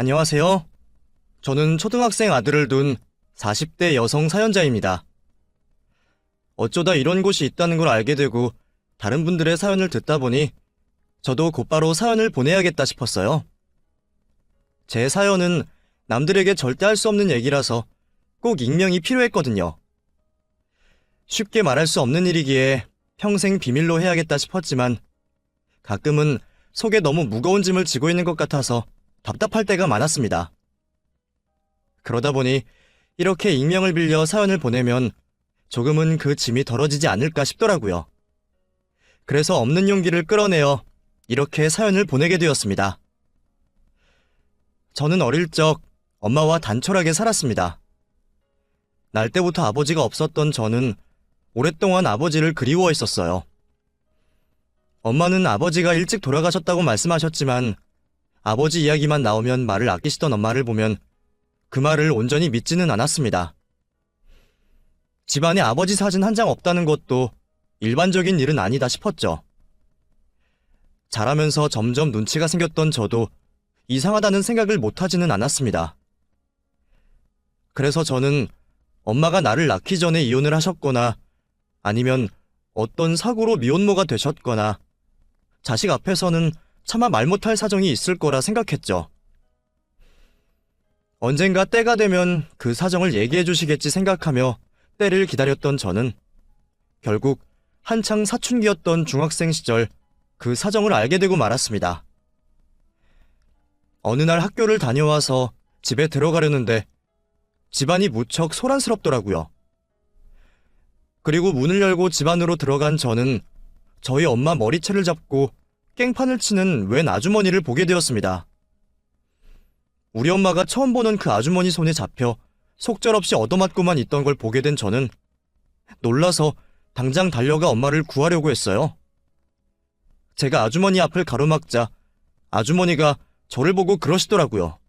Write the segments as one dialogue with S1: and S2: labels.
S1: 안녕하세요. 저는 초등학생 아들을 둔 40대 여성 사연자입니다. 어쩌다 이런 곳이 있다는 걸 알게 되고 다른 분들의 사연을 듣다 보니 저도 곧바로 사연을 보내야겠다 싶었어요. 제 사연은 남들에게 절대 할 수 없는 얘기라서 꼭 익명이 필요했거든요. 쉽게 말할 수 없는 일이기에 평생 비밀로 해야겠다 싶었지만 가끔은 속에 너무 무거운 짐을 지고 있는 것 같아서 답답할 때가 많았습니다. 그러다 보니 이렇게 익명을 빌려 사연을 보내면 조금은 그 짐이 덜어지지 않을까 싶더라고요. 그래서 없는 용기를 끌어내어 이렇게 사연을 보내게 되었습니다. 저는 어릴 적 엄마와 단촐하게 살았습니다. 날 때부터 아버지가 없었던 저는 오랫동안 아버지를 그리워했었어요. 엄마는 아버지가 일찍 돌아가셨다고 말씀하셨지만 아버지 이야기만 나오면 말을 아끼시던 엄마를 보면 그 말을 온전히 믿지는 않았습니다. 집안에 아버지 사진 한 장 없다는 것도 일반적인 일은 아니다 싶었죠. 자라면서 점점 눈치가 생겼던 저도 이상하다는 생각을 못하지는 않았습니다. 그래서 저는 엄마가 나를 낳기 전에 이혼을 하셨거나 아니면 어떤 사고로 미혼모가 되셨거나 자식 앞에서는 차마 말 못할 사정이 있을 거라 생각했죠. 언젠가 때가 되면 그 사정을 얘기해 주시겠지 생각하며 때를 기다렸던 저는 결국 한창 사춘기였던 중학생 시절 그 사정을 알게 되고 말았습니다. 어느 날 학교를 다녀와서 집에 들어가려는데 집안이 무척 소란스럽더라고요. 그리고 문을 열고 집 안으로 들어간 저는 저희 엄마 머리채를 잡고 깽판을 치는 웬 아주머니를 보게 되었습니다. 우리 엄마가 처음 보는 그 아주머니 손에 잡혀 속절없이 얻어맞고만 있던 걸 보게 된 저는 놀라서 당장 달려가 엄마를 구하려고 했어요. 제가 아주머니 앞을 가로막자 아주머니가 저를 보고 그러시더라고요.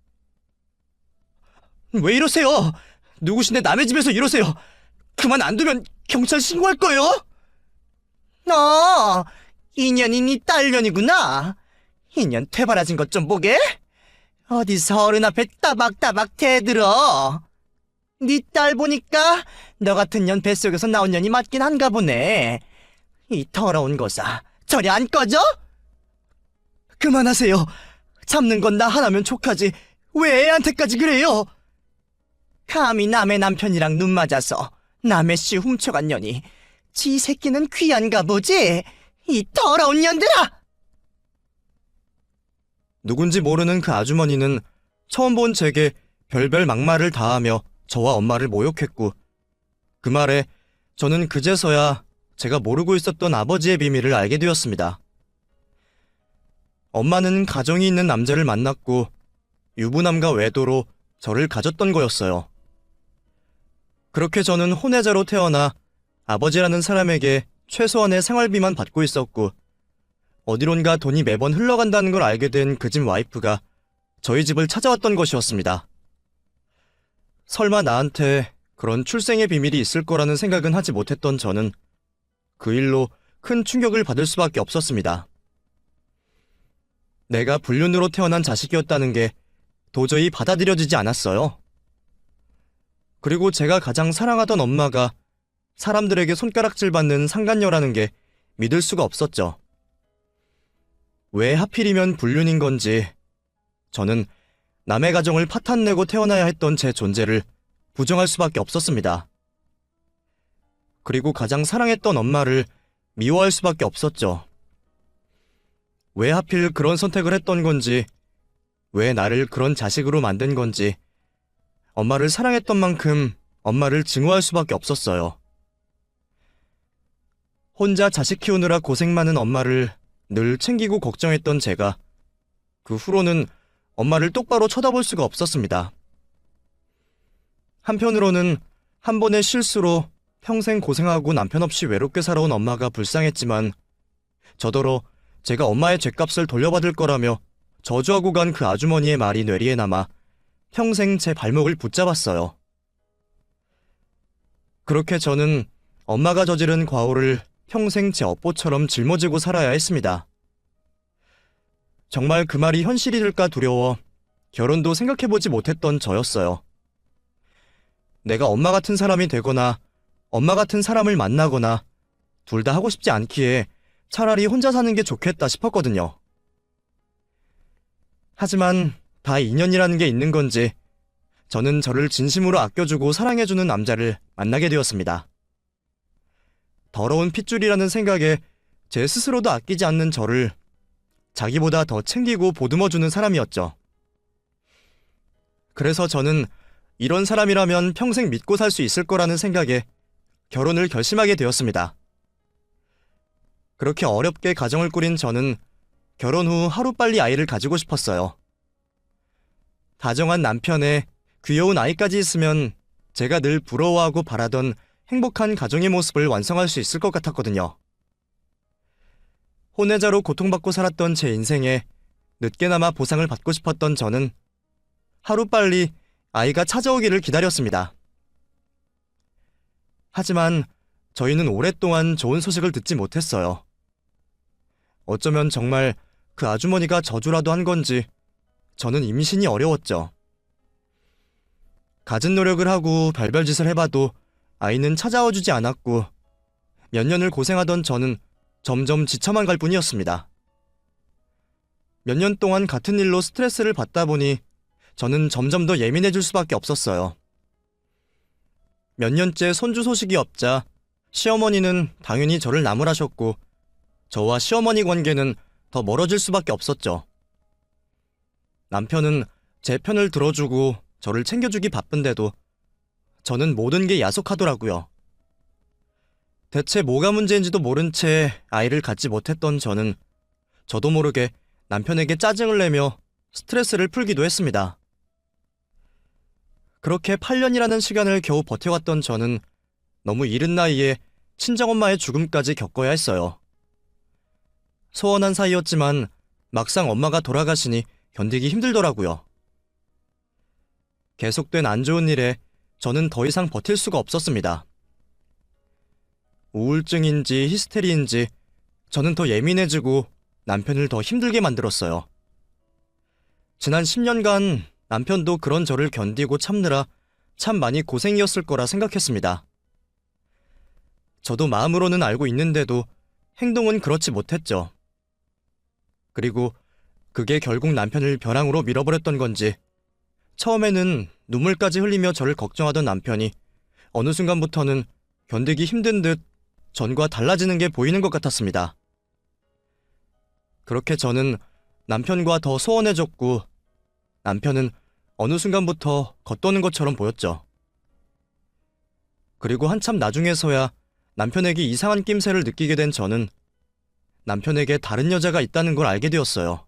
S1: 왜 이러세요? 누구신데 남의 집에서 이러세요? 그만 안 두면 경찰 신고할 거예요?
S2: 인연이니 딸년이구나. 인연 퇴바라진 것 좀 보게. 어디서 어른 앞에 따박따박 대들어. 네 딸 보니까 너 같은 년 뱃속에서 나온 년이 맞긴 한가 보네. 이 더러운 거사 저리 안 꺼져?
S1: 그만하세요.
S2: 잡는 건 나 하나면 족하지 왜 애한테까지 그래요? 감히 남의 남편이랑 눈 맞아서 남의 씨 훔쳐간 년이 지 새끼는 귀한가 보지? 이 더러운 년들아!
S1: 누군지 모르는 그 아주머니는 처음 본 제게 별별 막말을 다하며 저와 엄마를 모욕했고 그 말에 저는 그제서야 제가 모르고 있었던 아버지의 비밀을 알게 되었습니다. 엄마는 가정이 있는 남자를 만났고 유부남과 외도로 저를 가졌던 거였어요. 그렇게 저는 혼외자로 태어나 아버지라는 사람에게 최소한의 생활비만 받고 있었고 어디론가 돈이 매번 흘러간다는 걸 알게 된 그 집 와이프가 저희 집을 찾아왔던 것이었습니다. 설마 나한테 그런 출생의 비밀이 있을 거라는 생각은 하지 못했던 저는 그 일로 큰 충격을 받을 수밖에 없었습니다. 내가 불륜으로 태어난 자식이었다는 게 도저히 받아들여지지 않았어요. 그리고 제가 가장 사랑하던 엄마가 사람들에게 손가락질 받는 상간녀라는 게 믿을 수가 없었죠. 왜 하필이면 불륜인 건지 저는 남의 가정을 파탄내고 태어나야 했던 제 존재를 부정할 수밖에 없었습니다. 그리고 가장 사랑했던 엄마를 미워할 수밖에 없었죠. 왜 하필 그런 선택을 했던 건지, 왜 나를 그런 자식으로 만든 건지, 엄마를 사랑했던 만큼 엄마를 증오할 수밖에 없었어요. 혼자 자식 키우느라 고생 많은 엄마를 늘 챙기고 걱정했던 제가 그 후로는 엄마를 똑바로 쳐다볼 수가 없었습니다. 한편으로는 한 번의 실수로 평생 고생하고 남편 없이 외롭게 살아온 엄마가 불쌍했지만 저더러 제가 엄마의 죗값을 돌려받을 거라며 저주하고 간 그 아주머니의 말이 뇌리에 남아 평생 제 발목을 붙잡았어요. 그렇게 저는 엄마가 저지른 과오를 평생 제 업보처럼 짊어지고 살아야 했습니다. 정말 그 말이 현실이 될까 두려워 결혼도 생각해보지 못했던 저였어요. 내가 엄마 같은 사람이 되거나 엄마 같은 사람을 만나거나 둘 다 하고 싶지 않기에 차라리 혼자 사는 게 좋겠다 싶었거든요. 하지만 다 인연이라는 게 있는 건지 저는 저를 진심으로 아껴주고 사랑해주는 남자를 만나게 되었습니다. 더러운 핏줄이라는 생각에 제 스스로도 아끼지 않는 저를 자기보다 더 챙기고 보듬어주는 사람이었죠. 그래서 저는 이런 사람이라면 평생 믿고 살 수 있을 거라는 생각에 결혼을 결심하게 되었습니다. 그렇게 어렵게 가정을 꾸린 저는 결혼 후 하루빨리 아이를 가지고 싶었어요. 다정한 남편에 귀여운 아이까지 있으면 제가 늘 부러워하고 바라던 행복한 가정의 모습을 완성할 수 있을 것 같았거든요. 혼외자로 고통받고 살았던 제 인생에 늦게나마 보상을 받고 싶었던 저는 하루빨리 아이가 찾아오기를 기다렸습니다. 하지만 저희는 오랫동안 좋은 소식을 듣지 못했어요. 어쩌면 정말 그 아주머니가 저주라도 한 건지 저는 임신이 어려웠죠. 갖은 노력을 하고 별별 짓을 해봐도 아이는 찾아와 주지 않았고 몇 년을 고생하던 저는 점점 지쳐만 갈 뿐이었습니다. 몇 년 동안 같은 일로 스트레스를 받다 보니 저는 점점 더 예민해질 수밖에 없었어요. 몇 년째 손주 소식이 없자 시어머니는 당연히 저를 나무라셨고 저와 시어머니 관계는 더 멀어질 수밖에 없었죠. 남편은 제 편을 들어주고 저를 챙겨주기 바쁜데도 저는 모든 게 야속하더라고요. 대체 뭐가 문제인지도 모른 채 아이를 갖지 못했던 저는 저도 모르게 남편에게 짜증을 내며 스트레스를 풀기도 했습니다. 그렇게 8년이라는 시간을 겨우 버텨왔던 저는 너무 이른 나이에 친정엄마의 죽음까지 겪어야 했어요. 소원한 사이였지만 막상 엄마가 돌아가시니 견디기 힘들더라고요. 계속된 안 좋은 일에 저는 더 이상 버틸 수가 없었습니다. 우울증인지 히스테리인지 저는 더 예민해지고 남편을 더 힘들게 만들었어요. 지난 10년간 남편도 그런 저를 견디고 참느라 참 많이 고생이었을 거라 생각했습니다. 저도 마음으로는 알고 있는데도 행동은 그렇지 못했죠. 그리고 그게 결국 남편을 벼랑으로 밀어버렸던 건지 처음에는 눈물까지 흘리며 저를 걱정하던 남편이 어느 순간부터는 견디기 힘든 듯 전과 달라지는 게 보이는 것 같았습니다. 그렇게 저는 남편과 더 소원해졌고 남편은 어느 순간부터 겉도는 것처럼 보였죠. 그리고 한참 나중에서야 남편에게 이상한 낌새를 느끼게 된 저는 남편에게 다른 여자가 있다는 걸 알게 되었어요.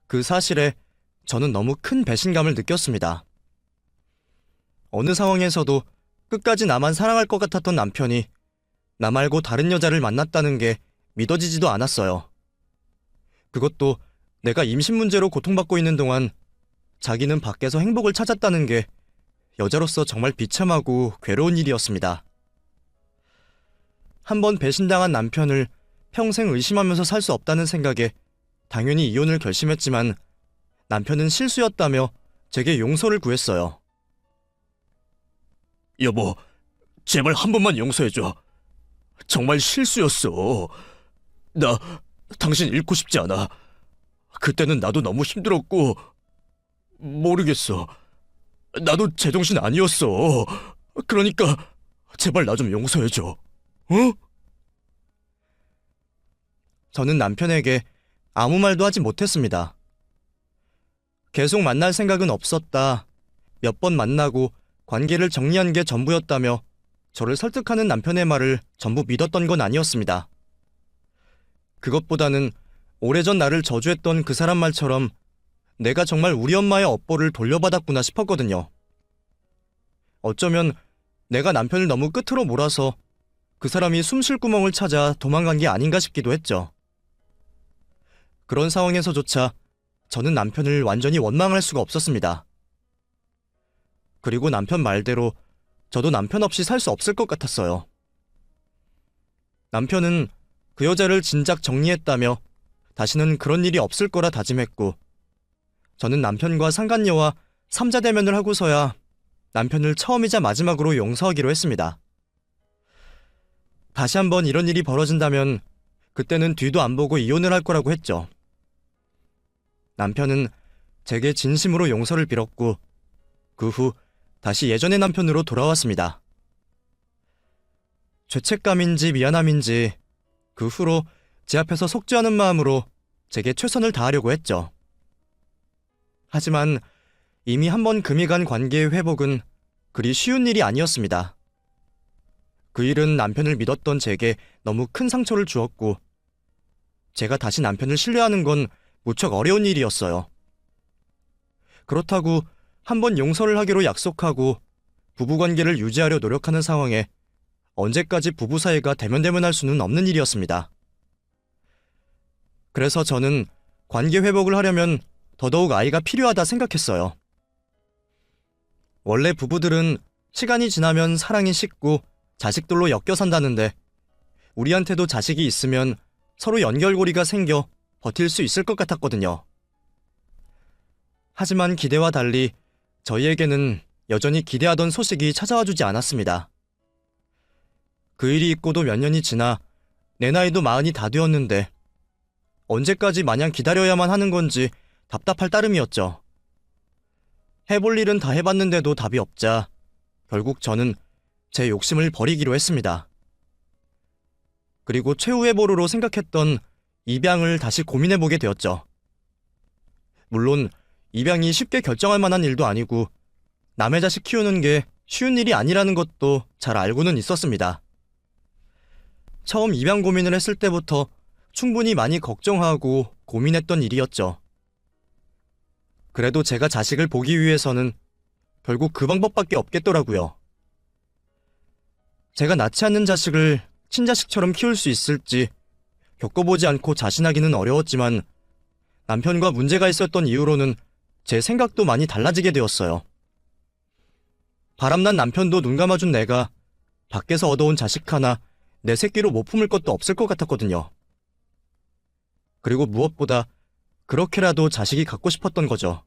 S1: 그 사실에 저는 너무 큰 배신감을 느꼈습니다. 어느 상황에서도 끝까지 나만 사랑할 것 같았던 남편이 나 말고 다른 여자를 만났다는 게 믿어지지도 않았어요. 그것도 내가 임신 문제로 고통받고 있는 동안 자기는 밖에서 행복을 찾았다는 게 여자로서 정말 비참하고 괴로운 일이었습니다. 한번 배신당한 남편을 평생 의심하면서 살 수 없다는 생각에 당연히 이혼을 결심했지만 남편은 실수였다며 제게 용서를 구했어요.
S3: 여보, 제발 한 번만 용서해줘. 정말 실수였어. 나 당신 잃고 싶지 않아. 그때는 나도 너무 힘들었고 모르겠어. 나도 제정신 아니었어. 그러니까 제발 나 좀 용서해줘. 어?
S1: 저는 남편에게 아무 말도 하지 못했습니다. 계속 만날 생각은 없었다. 몇 번 만나고 관계를 정리한 게 전부였다며 저를 설득하는 남편의 말을 전부 믿었던 건 아니었습니다. 그것보다는 오래전 나를 저주했던 그 사람 말처럼 내가 정말 우리 엄마의 업보를 돌려받았구나 싶었거든요. 어쩌면 내가 남편을 너무 끝으로 몰아서 그 사람이 숨 쉴 구멍을 찾아 도망간 게 아닌가 싶기도 했죠. 그런 상황에서조차 저는 남편을 완전히 원망할 수가 없었습니다. 그리고 남편 말대로 저도 남편 없이 살 수 없을 것 같았어요. 남편은 그 여자를 진작 정리했다며 다시는 그런 일이 없을 거라 다짐했고 저는 남편과 상간녀와 삼자 대면을 하고서야 남편을 처음이자 마지막으로 용서하기로 했습니다. 다시 한번 이런 일이 벌어진다면 그때는 뒤도 안 보고 이혼을 할 거라고 했죠. 남편은 제게 진심으로 용서를 빌었고 그 후 다시 예전의 남편으로 돌아왔습니다. 죄책감인지 미안함인지 그 후로 제 앞에서 속죄하는 마음으로 제게 최선을 다하려고 했죠. 하지만 이미 한번 금이 간 관계의 회복은 그리 쉬운 일이 아니었습니다. 그 일은 남편을 믿었던 제게 너무 큰 상처를 주었고 제가 다시 남편을 신뢰하는 건 무척 어려운 일이었어요. 그렇다고 한번 용서를 하기로 약속하고 부부관계를 유지하려 노력하는 상황에 언제까지 부부 사이가 대면대면할 수는 없는 일이었습니다. 그래서 저는 관계 회복을 하려면 더더욱 아이가 필요하다 생각했어요. 원래 부부들은 시간이 지나면 사랑이 식고 자식들로 엮여 산다는데 우리한테도 자식이 있으면 서로 연결고리가 생겨 버틸 수 있을 것 같았거든요. 하지만 기대와 달리 저희에게는 여전히 기대하던 소식이 찾아와 주지 않았습니다. 그 일이 있고도 몇 년이 지나 내 나이도 40이 다 되었는데 언제까지 마냥 기다려야만 하는 건지 답답할 따름이었죠. 해볼 일은 다 해봤는데도 답이 없자 결국 저는 제 욕심을 버리기로 했습니다. 그리고 최후의 보루로 생각했던 입양을 다시 고민해보게 되었죠. 물론 입양이 쉽게 결정할 만한 일도 아니고 남의 자식 키우는 게 쉬운 일이 아니라는 것도 잘 알고는 있었습니다. 처음 입양 고민을 했을 때부터 충분히 많이 걱정하고 고민했던 일이었죠. 그래도 제가 자식을 보기 위해서는 결국 그 방법밖에 없겠더라고요. 제가 낳지 않는 자식을 친자식처럼 키울 수 있을지 겪어보지 않고 자신하기는 어려웠지만 남편과 문제가 있었던 이후로는 제 생각도 많이 달라지게 되었어요. 바람난 남편도 눈 감아준 내가 밖에서 얻어온 자식 하나 내 새끼로 못 품을 것도 없을 것 같았거든요. 그리고 무엇보다 그렇게라도 자식이 갖고 싶었던 거죠.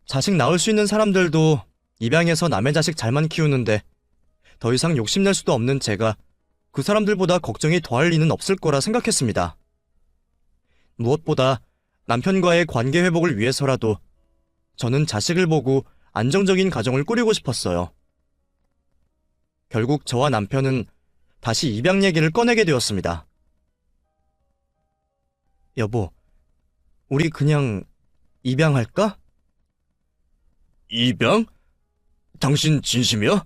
S1: 자식 낳을 수 있는 사람들도 입양해서 남의 자식 잘만 키우는데 더 이상 욕심낼 수도 없는 제가 그 사람들보다 걱정이 더할 리는 없을 거라 생각했습니다. 무엇보다 남편과의 관계 회복을 위해서라도 저는 자식을 보고 안정적인 가정을 꾸리고 싶었어요. 결국 저와 남편은 다시 입양 얘기를 꺼내게 되었습니다. 여보, 우리 그냥 입양할까?
S3: 입양? 당신 진심이야?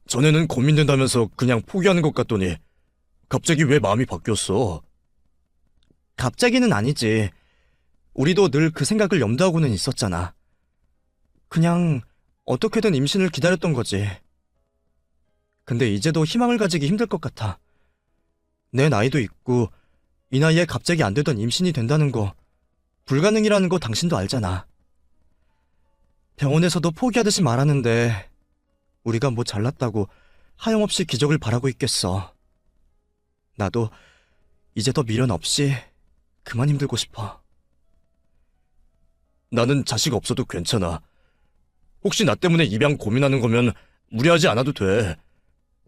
S3: 전에는 고민된다면서 그냥 포기하는 것 같더니 갑자기 왜 마음이 바뀌었어?
S1: 갑자기는 아니지. 우리도 늘 그 생각을 염두하고는 있었잖아. 그냥 어떻게든 임신을 기다렸던 거지. 근데 이제도 희망을 가지기 힘들 것 같아. 내 나이도 있고 이 나이에 갑자기 안 되던 임신이 된다는 거 불가능이라는 거 당신도 알잖아. 병원에서도 포기하듯이 말하는데 우리가 뭐 잘났다고 하염없이 기적을 바라고 있겠어. 나도 이제 더 미련 없이 그만 힘들고 싶어.
S3: 나는 자식 없어도 괜찮아. 혹시 나 때문에 입양 고민하는 거면 무리하지 않아도 돼.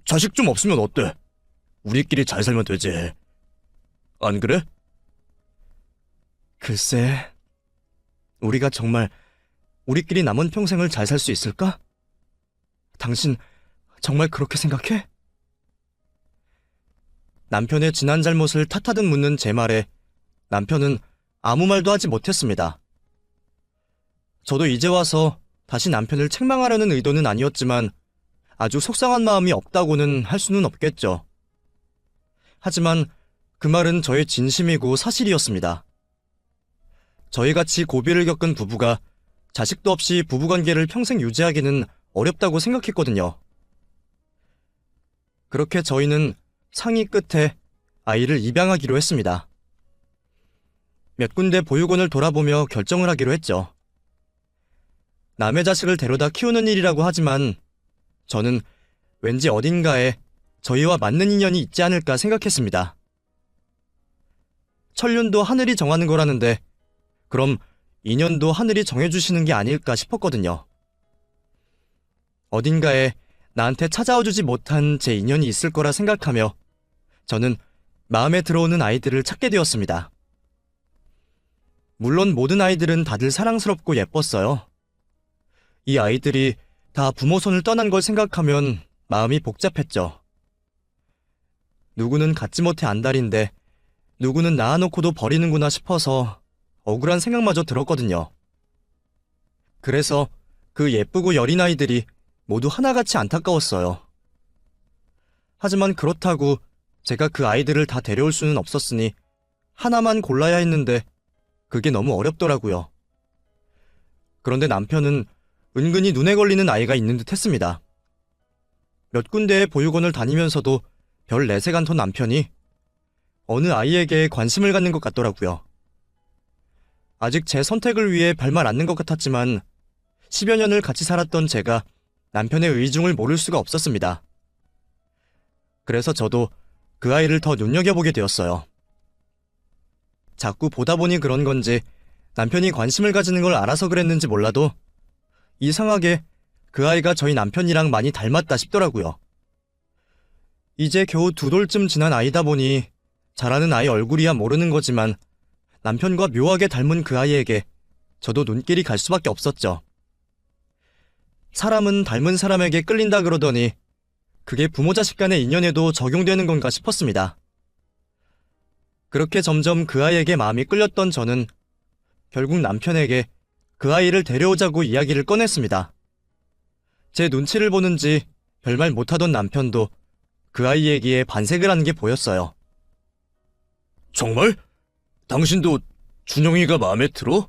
S3: 자식 좀 없으면 어때? 우리끼리 잘 살면 되지. 안 그래?
S1: 글쎄, 우리가 정말 우리끼리 남은 평생을 잘 살 수 있을까? 당신 정말 그렇게 생각해? 남편의 지난 잘못을 탓하듯 묻는 제 말에 남편은 아무 말도 하지 못했습니다. 저도 이제 와서 다시 남편을 책망하려는 의도는 아니었지만 아주 속상한 마음이 없다고는 할 수는 없겠죠. 하지만 그 말은 저의 진심이고 사실이었습니다. 저희같이 고비를 겪은 부부가 자식도 없이 부부관계를 평생 유지하기는 어렵다고 생각했거든요. 그렇게 저희는 상의 끝에 아이를 입양하기로 했습니다. 몇 군데 보육원을 돌아보며 결정을 하기로 했죠. 남의 자식을 데려다 키우는 일이라고 하지만 저는 왠지 어딘가에 저희와 맞는 인연이 있지 않을까 생각했습니다. 천륜도 하늘이 정하는 거라는데 그럼 인연도 하늘이 정해주시는 게 아닐까 싶었거든요. 어딘가에 나한테 찾아와주지 못한 제 인연이 있을 거라 생각하며 저는 마음에 들어오는 아이들을 찾게 되었습니다. 물론 모든 아이들은 다들 사랑스럽고 예뻤어요. 이 아이들이 다 부모 손을 떠난 걸 생각하면 마음이 복잡했죠. 누구는 갖지 못해 안달인데 누구는 낳아놓고도 버리는구나 싶어서 억울한 생각마저 들었거든요. 그래서 그 예쁘고 여린 아이들이 모두 하나같이 안타까웠어요. 하지만 그렇다고 제가 그 아이들을 다 데려올 수는 없었으니 하나만 골라야 했는데 그게 너무 어렵더라고요. 그런데 남편은 은근히 눈에 걸리는 아이가 있는 듯 했습니다. 몇 군데의 보육원을 다니면서도 별 내색 않던 남편이 어느 아이에게 관심을 갖는 것 같더라고요. 아직 제 선택을 위해 별말 않는 것 같았지만 10여 년을 같이 살았던 제가 남편의 의중을 모를 수가 없었습니다. 그래서 저도 그 아이를 더 눈여겨보게 되었어요. 자꾸 보다 보니 그런 건지 남편이 관심을 가지는 걸 알아서 그랬는지 몰라도 이상하게 그 아이가 저희 남편이랑 많이 닮았다 싶더라고요. 이제 겨우 2돌쯤 지난 아이다 보니 자라는 아이 얼굴이야 모르는 거지만 남편과 묘하게 닮은 그 아이에게 저도 눈길이 갈 수밖에 없었죠. 사람은 닮은 사람에게 끌린다 그러더니 그게 부모 자식 간의 인연에도 적용되는 건가 싶었습니다. 그렇게 점점 그 아이에게 마음이 끌렸던 저는 결국 남편에게 그 아이를 데려오자고 이야기를 꺼냈습니다. 제 눈치를 보는지 별말 못하던 남편도 그 아이 얘기에 반색을 하는 게 보였어요.
S3: 정말? 당신도 준영이가 마음에 들어?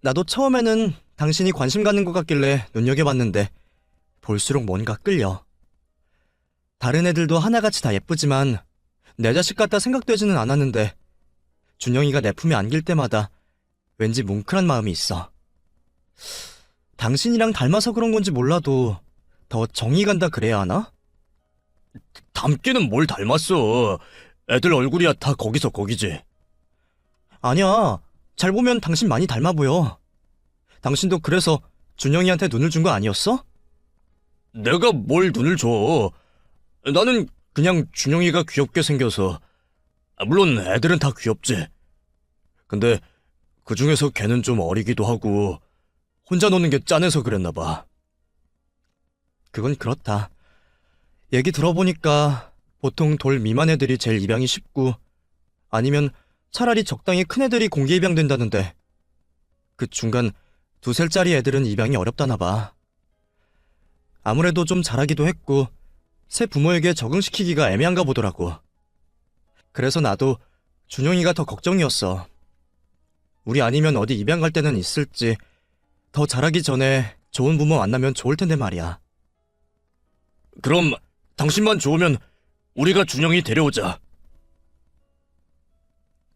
S1: 나도 처음에는 당신이 관심 갖는 것 같길래 눈여겨봤는데 볼수록 뭔가 끌려. 다른 애들도 하나같이 다 예쁘지만 내 자식 같다 생각되지는 않았는데 준영이가 내 품에 안길 때마다 왠지 뭉클한 마음이 있어. 당신이랑 닮아서 그런 건지 몰라도 더 정이 간다 그래야 하나?
S3: 닮기는 뭘 닮았어. 애들 얼굴이야 다 거기서 거기지.
S1: 아니야. 잘 보면 당신 많이 닮아 보여. 당신도 그래서 준영이한테 눈을 준 거 아니었어?
S3: 내가 뭘 눈을 줘. 나는 그냥 준영이가 귀엽게 생겨서. 물론 애들은 다 귀엽지. 근데 그중에서 걔는 좀 어리기도 하고 혼자 노는 게 짠해서 그랬나 봐.
S1: 그건 그렇다. 얘기 들어보니까 보통 돌 미만 애들이 제일 입양이 쉽고 아니면 차라리 적당히 큰 애들이 공개 입양된다는데 그 중간 2살짜리 애들은 입양이 어렵다나 봐. 아무래도 좀 자라기도 했고 새 부모에게 적응시키기가 애매한가 보더라고. 그래서 나도 준영이가 더 걱정이었어. 우리 아니면 어디 입양 갈 때는 있을지 더 자라기 전에 좋은 부모 만나면 좋을 텐데 말이야.
S3: 그럼 당신만 좋으면 우리가 준영이 데려오자.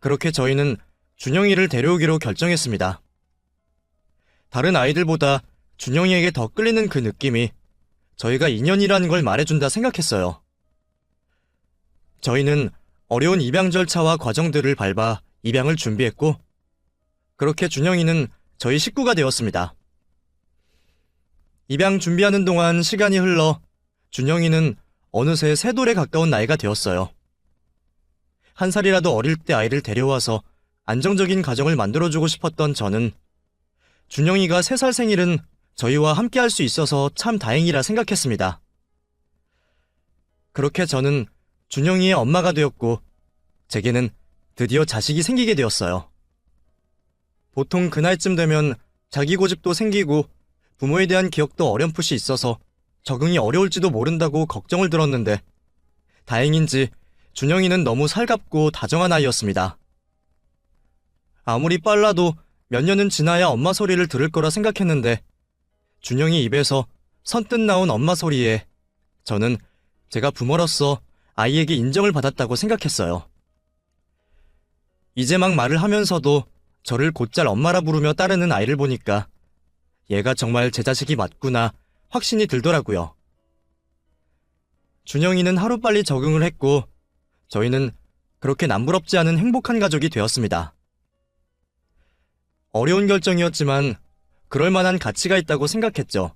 S1: 그렇게 저희는 준영이를 데려오기로 결정했습니다. 다른 아이들보다 준영이에게 더 끌리는 그 느낌이 저희가 인연이라는 걸 말해준다 생각했어요. 저희는 어려운 입양 절차와 과정들을 밟아 입양을 준비했고 그렇게 준영이는 저희 식구가 되었습니다. 입양 준비하는 동안 시간이 흘러 준영이는 어느새 3돌에 가까운 나이가 되었어요. 1살이라도 어릴 때 아이를 데려와서 안정적인 가정을 만들어주고 싶었던 저는 준영이가 3살 생일은 저희와 함께 할 수 있어서 참 다행이라 생각했습니다. 그렇게 저는 준영이의 엄마가 되었고 제게는 드디어 자식이 생기게 되었어요. 보통 그날쯤 되면 자기 고집도 생기고 부모에 대한 기억도 어렴풋이 있어서 적응이 어려울지도 모른다고 걱정을 들었는데 다행인지 준영이는 너무 살갑고 다정한 아이였습니다. 아무리 빨라도 몇 년은 지나야 엄마 소리를 들을 거라 생각했는데 준영이 입에서 선뜻 나온 엄마 소리에 저는 제가 부모로서 아이에게 인정을 받았다고 생각했어요. 이제 막 말을 하면서도 저를 곧잘 엄마라 부르며 따르는 아이를 보니까 얘가 정말 제 자식이 맞구나 확신이 들더라고요. 준영이는 하루빨리 적응을 했고 저희는 그렇게 남부럽지 않은 행복한 가족이 되었습니다. 어려운 결정이었지만 그럴 만한 가치가 있다고 생각했죠.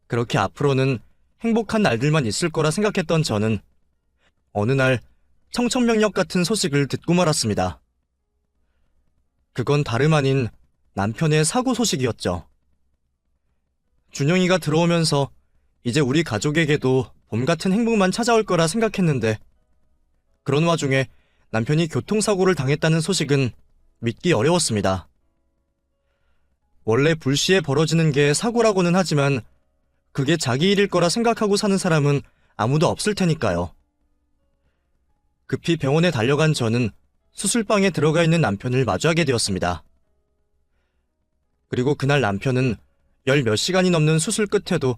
S1: 그렇게 앞으로는 행복한 날들만 있을 거라 생각했던 저는 어느 날 청천벽력 같은 소식을 듣고 말았습니다. 그건 다름 아닌 남편의 사고 소식이었죠. 준영이가 들어오면서 이제 우리 가족에게도 봄 같은 행복만 찾아올 거라 생각했는데 그런 와중에 남편이 교통사고를 당했다는 소식은 믿기 어려웠습니다. 원래 불시에 벌어지는 게 사고라고는 하지만 그게 자기 일일 거라 생각하고 사는 사람은 아무도 없을 테니까요. 급히 병원에 달려간 저는 수술방에 들어가 있는 남편을 마주하게 되었습니다. 그리고 그날 남편은 열 몇 시간이 넘는 수술 끝에도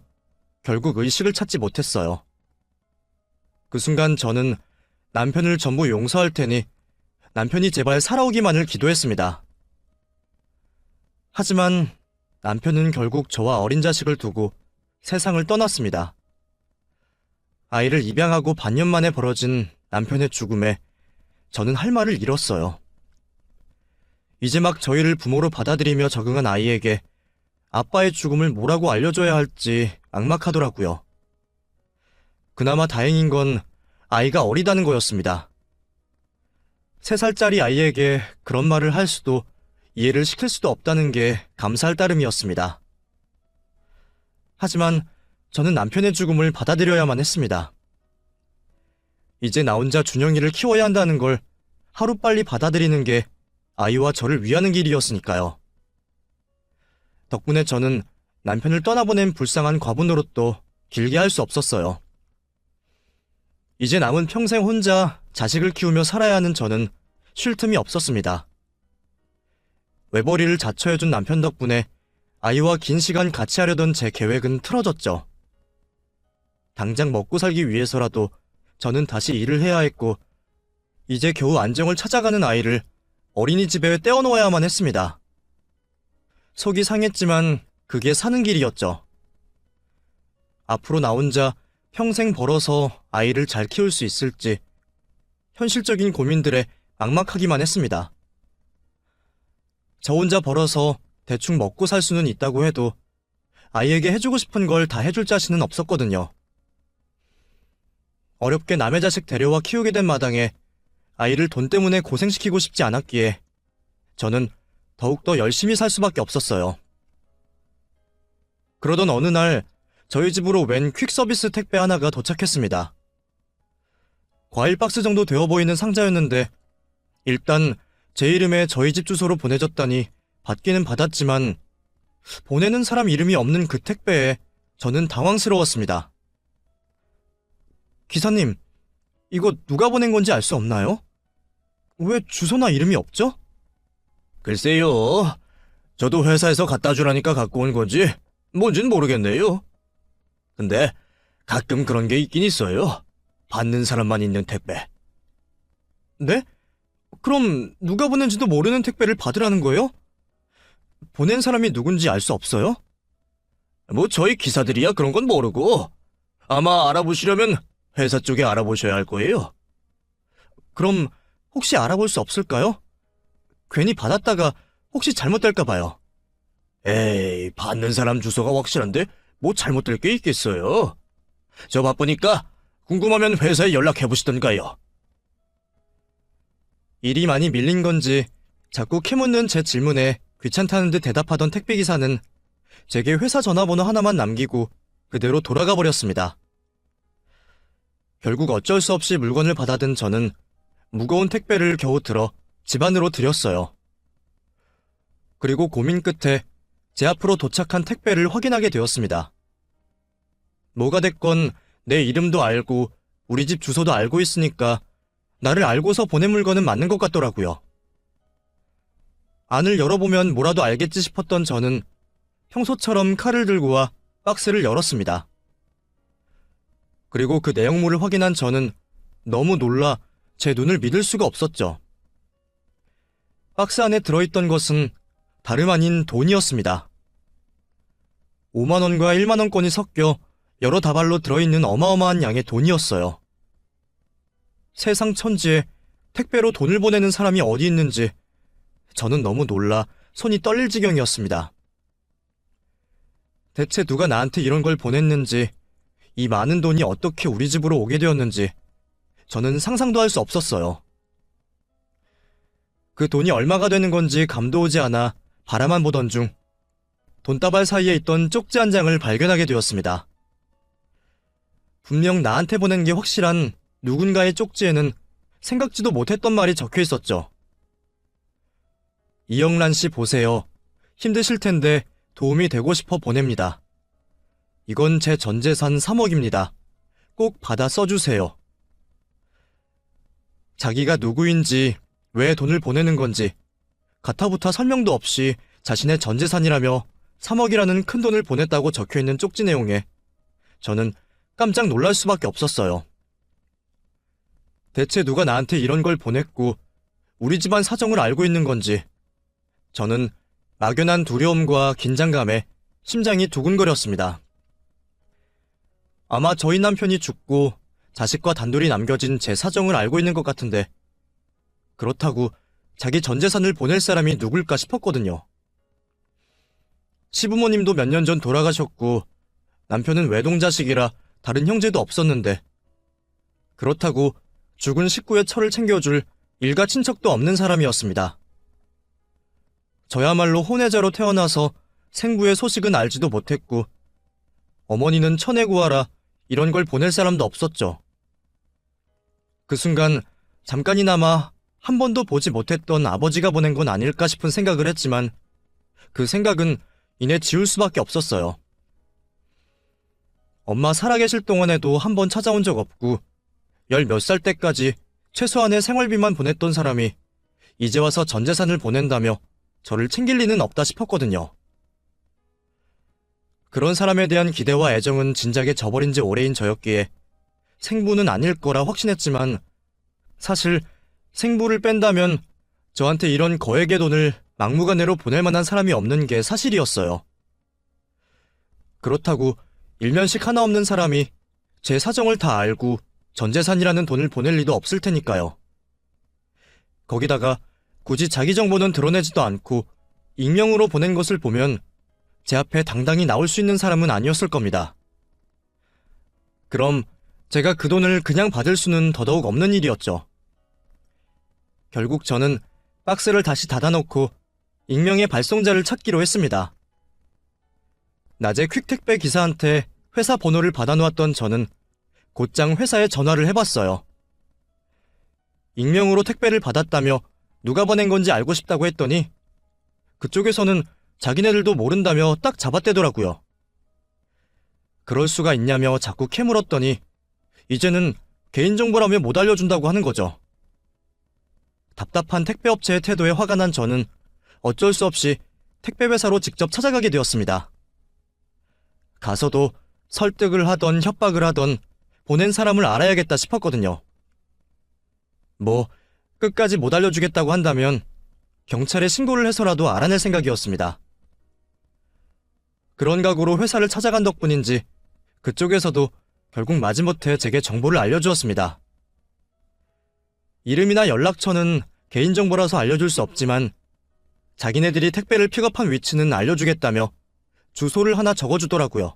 S1: 결국 의식을 찾지 못했어요. 그 순간 저는 남편을 전부 용서할 테니 남편이 제발 살아오기만을 기도했습니다. 하지만 남편은 결국 저와 어린 자식을 두고 세상을 떠났습니다. 아이를 입양하고 반년 만에 벌어진 남편의 죽음에 저는 할 말을 잃었어요. 이제 막 저희를 부모로 받아들이며 적응한 아이에게 아빠의 죽음을 뭐라고 알려줘야 할지 막막하더라고요. 그나마 다행인 건 아이가 어리다는 거였습니다. 3살짜리 아이에게 그런 말을 할 수도 이해를 시킬 수도 없다는 게 감사할 따름이었습니다. 하지만 저는 남편의 죽음을 받아들여야만 했습니다. 이제 나 혼자 준영이를 키워야 한다는 걸 하루빨리 받아들이는 게 아이와 저를 위하는 길이었으니까요. 덕분에 저는 남편을 떠나보낸 불쌍한 과부 노릇도 길게 할 수 없었어요. 이제 남은 평생 혼자 자식을 키우며 살아야 하는 저는 쉴 틈이 없었습니다. 외벌이를 자처해준 남편 덕분에 아이와 긴 시간 같이 하려던 제 계획은 틀어졌죠. 당장 먹고 살기 위해서라도 저는 다시 일을 해야 했고 이제 겨우 안정을 찾아가는 아이를 어린이집에 떼어놓아야만 했습니다. 속이 상했지만 그게 사는 길이었죠. 앞으로 나 혼자 평생 벌어서 아이를 잘 키울 수 있을지 현실적인 고민들에 막막하기만 했습니다. 저 혼자 벌어서 대충 먹고 살 수는 있다고 해도 아이에게 해주고 싶은 걸 다 해줄 자신은 없었거든요. 어렵게 남의 자식 데려와 키우게 된 마당에 아이를 돈 때문에 고생시키고 싶지 않았기에 저는 더욱더 열심히 살 수밖에 없었어요. 그러던 어느 날 저희 집으로 웬 퀵서비스 택배 하나가 도착했습니다. 과일 박스 정도 되어 보이는 상자였는데 일단 제 이름에 저희 집 주소로 보내졌다니 받기는 받았지만 보내는 사람 이름이 없는 그 택배에 저는 당황스러웠습니다. 기사님, 이거 누가 보낸 건지 알 수 없나요? 왜 주소나 이름이 없죠?
S3: 글쎄요. 저도 회사에서 갖다 주라니까 갖고 온 거지 뭔진 모르겠네요. 근데 가끔 그런 게 있긴 있어요. 받는 사람만 있는 택배.
S1: 네? 그럼 누가 보낸지도 모르는 택배를 받으라는 거예요? 보낸 사람이 누군지 알 수 없어요?
S3: 뭐 저희 기사들이야 그런 건 모르고 아마 알아보시려면 회사 쪽에 알아보셔야 할 거예요.
S1: 그럼 혹시 알아볼 수 없을까요? 괜히 받았다가 혹시 잘못될까 봐요.
S3: 에이, 받는 사람 주소가 확실한데 뭐 잘못될 게 있겠어요. 저 바쁘니까 궁금하면 회사에 연락해보시던가요.
S1: 일이 많이 밀린 건지 자꾸 캐묻는 제 질문에 귀찮다는 듯 대답하던 택배기사는 제게 회사 전화번호 하나만 남기고 그대로 돌아가 버렸습니다. 결국 어쩔 수 없이 물건을 받아든 저는 무거운 택배를 겨우 들어 집 안으로 들였어요. 그리고 고민 끝에 제 앞으로 도착한 택배를 확인하게 되었습니다. 뭐가 됐건 내 이름도 알고 우리 집 주소도 알고 있으니까 나를 알고서 보낸 물건은 맞는 것 같더라고요. 안을 열어보면 뭐라도 알겠지 싶었던 저는 평소처럼 칼을 들고 와 박스를 열었습니다. 그리고 그 내용물을 확인한 저는 너무 놀라 제 눈을 믿을 수가 없었죠. 박스 안에 들어있던 것은 다름 아닌 돈이었습니다. 5만 원과 1만 원권이 섞여 여러 다발로 들어있는 어마어마한 양의 돈이었어요. 세상 천지에 택배로 돈을 보내는 사람이 어디 있는지 저는 너무 놀라 손이 떨릴 지경이었습니다. 대체 누가 나한테 이런 걸 보냈는지, 이 많은 돈이 어떻게 우리 집으로 오게 되었는지 저는 상상도 할 수 없었어요. 그 돈이 얼마가 되는 건지 감도 오지 않아 바라만 보던 중 돈다발 사이에 있던 쪽지 한 장을 발견하게 되었습니다. 분명 나한테 보낸 게 확실한 누군가의 쪽지에는 생각지도 못했던 말이 적혀 있었죠. 이영란 씨 보세요. 힘드실 텐데 도움이 되고 싶어 보냅니다. 이건 제 전 재산 3억입니다. 꼭 받아 써주세요. 자기가 누구인지, 왜 돈을 보내는 건지 가타부타 설명도 없이 자신의 전 재산이라며 3억이라는 큰 돈을 보냈다고 적혀있는 쪽지 내용에 저는 깜짝 놀랄 수밖에 없었어요. 대체 누가 나한테 이런 걸 보냈고 우리 집안 사정을 알고 있는 건지 저는 막연한 두려움과 긴장감에 심장이 두근거렸습니다. 아마 저희 남편이 죽고 자식과 단둘이 남겨진 제 사정을 알고 있는 것 같은데 그렇다고 자기 전 재산을 보낼 사람이 누굴까 싶었거든요. 시부모님도 몇 년 전 돌아가셨고 남편은 외동자식이라 다른 형제도 없었는데 그렇다고 죽은 식구의 처를 챙겨줄 일가 친척도 없는 사람이었습니다. 저야말로 혼외자로 태어나서 생부의 소식은 알지도 못했고 어머니는 천에 구하라 이런 걸 보낼 사람도 없었죠. 그 순간 잠깐이나마 한 번도 보지 못했던 아버지가 보낸 건 아닐까 싶은 생각을 했지만 그 생각은 이내 지울 수밖에 없었어요. 엄마 살아계실 동안에도 한 번 찾아온 적 없고 10몇 살 때까지 최소한의 생활비만 보냈던 사람이 이제 와서 전 재산을 보낸다며 저를 챙길 리는 없다 싶었거든요. 그런 사람에 대한 기대와 애정은 진작에 저버린 지 오래인 저였기에 생부는 아닐 거라 확신했지만 사실 생부를 뺀다면 저한테 이런 거액의 돈을 막무가내로 보낼 만한 사람이 없는 게 사실이었어요. 그렇다고 일면식 하나 없는 사람이 제 사정을 다 알고 전 재산이라는 돈을 보낼 리도 없을 테니까요. 거기다가 굳이 자기 정보는 드러내지도 않고 익명으로 보낸 것을 보면 제 앞에 당당히 나올 수 있는 사람은 아니었을 겁니다. 그럼 제가 그 돈을 그냥 받을 수는 더더욱 없는 일이었죠. 결국 저는 박스를 다시 닫아놓고 익명의 발송자를 찾기로 했습니다. 낮에 퀵택배 기사한테 회사 번호를 받아놓았던 저는 곧장 회사에 전화를 해봤어요. 익명으로 택배를 받았다며 누가 보낸 건지 알고 싶다고 했더니 그쪽에서는 자기네들도 모른다며 딱 잡아떼더라고요. 그럴 수가 있냐며 자꾸 캐물었더니 이제는 개인정보라며 못 알려준다고 하는 거죠. 답답한 택배업체의 태도에 화가 난 저는 어쩔 수 없이 택배회사로 직접 찾아가게 되었습니다. 가서도 설득을 하던 협박을 하던 보낸 사람을 알아야겠다 싶었거든요. 뭐 끝까지 못 알려주겠다고 한다면 경찰에 신고를 해서라도 알아낼 생각이었습니다. 그런 각오로 회사를 찾아간 덕분인지 그쪽에서도 결국 마지못해 제게 정보를 알려주었습니다. 이름이나 연락처는 개인정보라서 알려줄 수 없지만 자기네들이 택배를 픽업한 위치는 알려주겠다며 주소를 하나 적어주더라고요.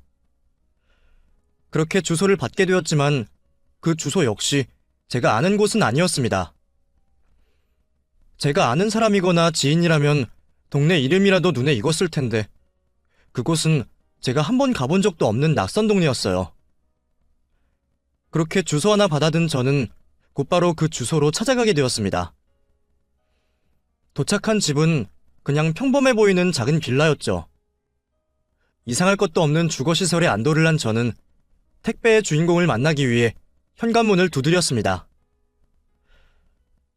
S1: 그렇게 주소를 받게 되었지만 그 주소 역시 제가 아는 곳은 아니었습니다. 제가 아는 사람이거나 지인이라면 동네 이름이라도 눈에 익었을 텐데 그곳은 제가 한 번 가본 적도 없는 낯선 동네였어요. 그렇게 주소 하나 받아든 저는 곧바로 그 주소로 찾아가게 되었습니다. 도착한 집은 그냥 평범해 보이는 작은 빌라였죠. 이상할 것도 없는 주거시설에 안도를 한 저는 택배의 주인공을 만나기 위해 현관문을 두드렸습니다.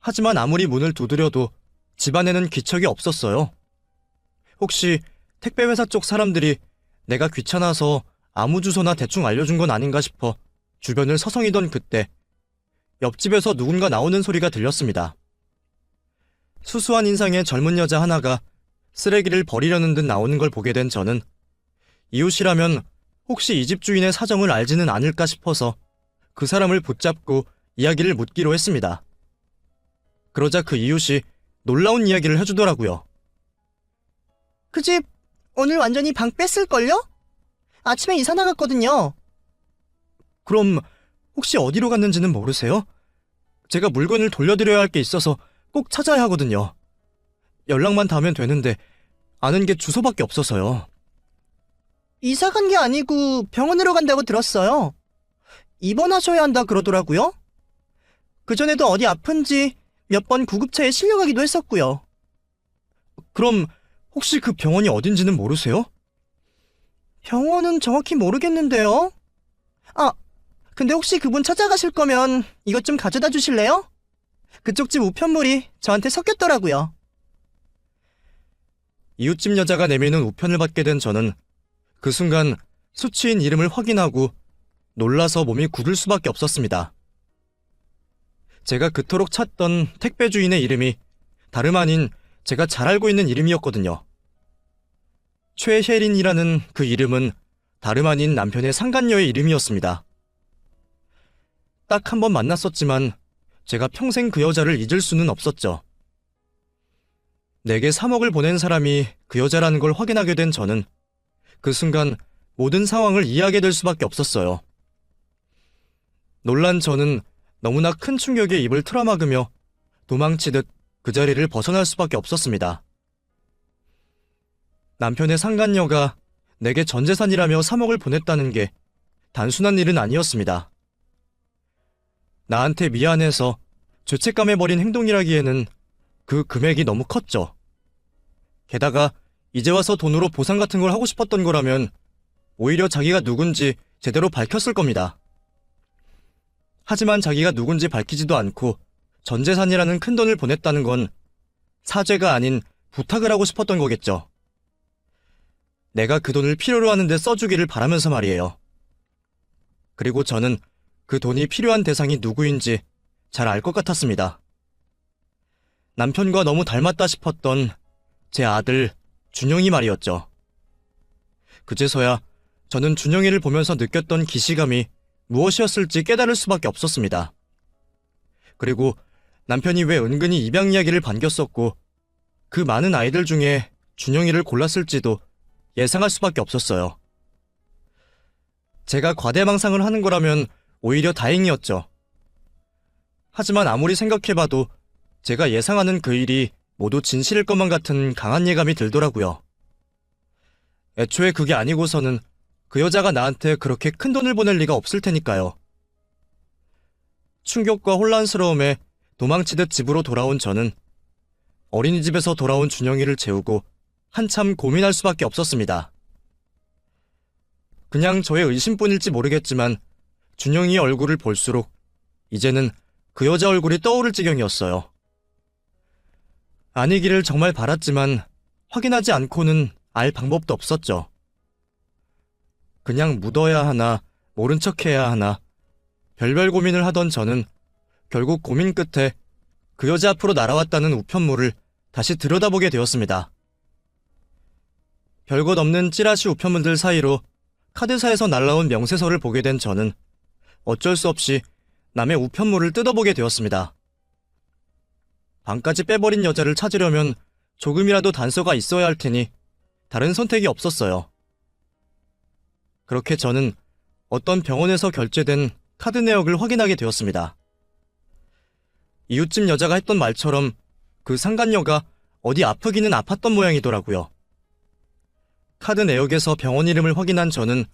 S1: 하지만 아무리 문을 두드려도 집 안에는 기척이 없었어요. 혹시 택배회사 쪽 사람들이 내가 귀찮아서 아무 주소나 대충 알려준 건 아닌가 싶어 주변을 서성이던 그때 옆집에서 누군가 나오는 소리가 들렸습니다. 수수한 인상의 젊은 여자 하나가 쓰레기를 버리려는 듯 나오는 걸 보게 된 저는 이웃이라면 혹시 이 집 주인의 사정을 알지는 않을까 싶어서 그 사람을 붙잡고 이야기를 묻기로 했습니다. 그러자 그 이웃이 놀라운 이야기를 해주더라고요.
S2: 그 집 오늘 완전히 방 뺐을걸요? 아침에 이사 나갔거든요.
S1: 그럼 혹시 어디로 갔는지는 모르세요? 제가 물건을 돌려드려야 할 게 있어서 꼭 찾아야 하거든요. 연락만 닿으면 되는데 아는 게 주소밖에 없어서요.
S2: 이사 간 게 아니고 병원으로 간다고 들었어요. 입원하셔야 한다 그러더라고요. 그전에도 어디 아픈지 몇 번 구급차에 실려가기도 했었고요.
S1: 그럼 혹시 그 병원이 어딘지는 모르세요?
S2: 병원은 정확히 모르겠는데요. 아, 근데 혹시 그분 찾아가실 거면 이것 좀 가져다 주실래요? 그쪽 집 우편물이 저한테 섞였더라고요.
S1: 이웃집 여자가 내미는 우편을 받게 된 저는 그 순간 수취인 이름을 확인하고 놀라서 몸이 굳을 수밖에 없었습니다. 제가 그토록 찾던 택배 주인의 이름이 다름 아닌 제가 잘 알고 있는 이름이었거든요. 최혜린이라는 그 이름은 다름 아닌 남편의 상간녀의 이름이었습니다. 딱 한 번 만났었지만 제가 평생 그 여자를 잊을 수는 없었죠. 내게 3억을 보낸 사람이 그 여자라는 걸 확인하게 된 저는 그 순간 모든 상황을 이해하게 될 수밖에 없었어요. 놀란 저는 너무나 큰 충격에 입을 틀어막으며 도망치듯 그 자리를 벗어날 수밖에 없었습니다. 남편의 상간녀가 내게 전 재산이라며 3억을 보냈다는 게 단순한 일은 아니었습니다. 나한테 미안해서 죄책감에 버린 행동이라기에는 그 금액이 너무 컸죠. 게다가 이제 와서 돈으로 보상 같은 걸 하고 싶었던 거라면 오히려 자기가 누군지 제대로 밝혔을 겁니다. 하지만 자기가 누군지 밝히지도 않고 전 재산이라는 큰 돈을 보냈다는 건 사죄가 아닌 부탁을 하고 싶었던 거겠죠. 내가 그 돈을 필요로 하는데 써주기를 바라면서 말이에요. 그리고 저는 그 돈이 필요한 대상이 누구인지 잘 알 것 같았습니다. 남편과 너무 닮았다 싶었던 제 아들 준영이 말이었죠. 그제서야 저는 준영이를 보면서 느꼈던 기시감이 무엇이었을지 깨달을 수밖에 없었습니다. 그리고 남편이 왜 은근히 입양 이야기를 반겼었고 그 많은 아이들 중에 준영이를 골랐을지도 예상할 수밖에 없었어요. 제가 과대망상을 하는 거라면 오히려 다행이었죠. 하지만 아무리 생각해봐도 제가 예상하는 그 일이 모두 진실일 것만 같은 강한 예감이 들더라고요. 애초에 그게 아니고서는 그 여자가 나한테 그렇게 큰 돈을 보낼 리가 없을 테니까요. 충격과 혼란스러움에 도망치듯 집으로 돌아온 저는 어린이집에서 돌아온 준영이를 재우고 한참 고민할 수밖에 없었습니다. 그냥 저의 의심뿐일지 모르겠지만 준영이의 얼굴을 볼수록 이제는 그 여자 얼굴이 떠오를 지경이었어요. 아니기를 정말 바랐지만 확인하지 않고는 알 방법도 없었죠. 그냥 묻어야 하나, 모른 척해야 하나, 별별 고민을 하던 저는 결국 고민 끝에 그 여자 앞으로 날아왔다는 우편물을 다시 들여다보게 되었습니다. 별것 없는 찌라시 우편물들 사이로 카드사에서 날라온 명세서를 보게 된 저는 어쩔 수 없이 남의 우편물을 뜯어보게 되었습니다. 방까지 빼버린 여자를 찾으려면 조금이라도 단서가 있어야 할 테니 다른 선택이 없었어요. 그렇게 저는 어떤 병원에서 결제된 카드 내역을 확인하게 되었습니다. 이웃집 여자가 했던 말처럼 그 상간녀가 어디 아프기는 아팠던 모양이더라고요. 카드 내역에서 병원 이름을 확인한 저는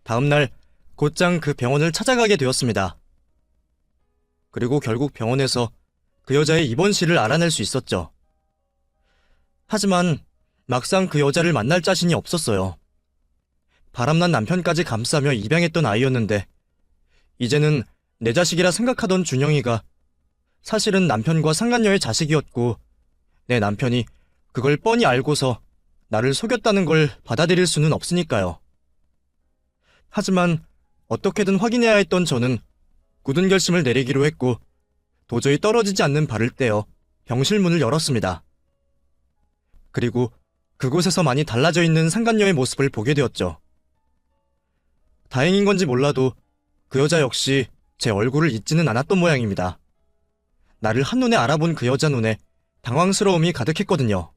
S1: 다음날 곧장 그 병원을 찾아가게 되었습니다. 그리고 결국 병원에서 그 여자의 입원실을 알아낼 수 있었죠. 하지만 막상 그 여자를 만날 자신이 없었어요. 바람난 남편까지 감싸며 입양했던 아이였는데 이제는 내 자식이라 생각하던 준영이가 사실은 남편과 상간녀의 자식이었고 내 남편이 그걸 뻔히 알고서 나를 속였다는 걸 받아들일 수는 없으니까요. 하지만 어떻게든 확인해야 했던 저는 굳은 결심을 내리기로 했고 도저히 떨어지지 않는 발을 떼어 병실 문을 열었습니다. 그리고 그곳에서 많이 달라져 있는 상간녀의 모습을 보게 되었죠. 다행인 건지 몰라도 그 여자 역시 제 얼굴을 잊지는 않았던 모양입니다. 나를 한눈에 알아본 그 여자 눈에 당황스러움이 가득했거든요.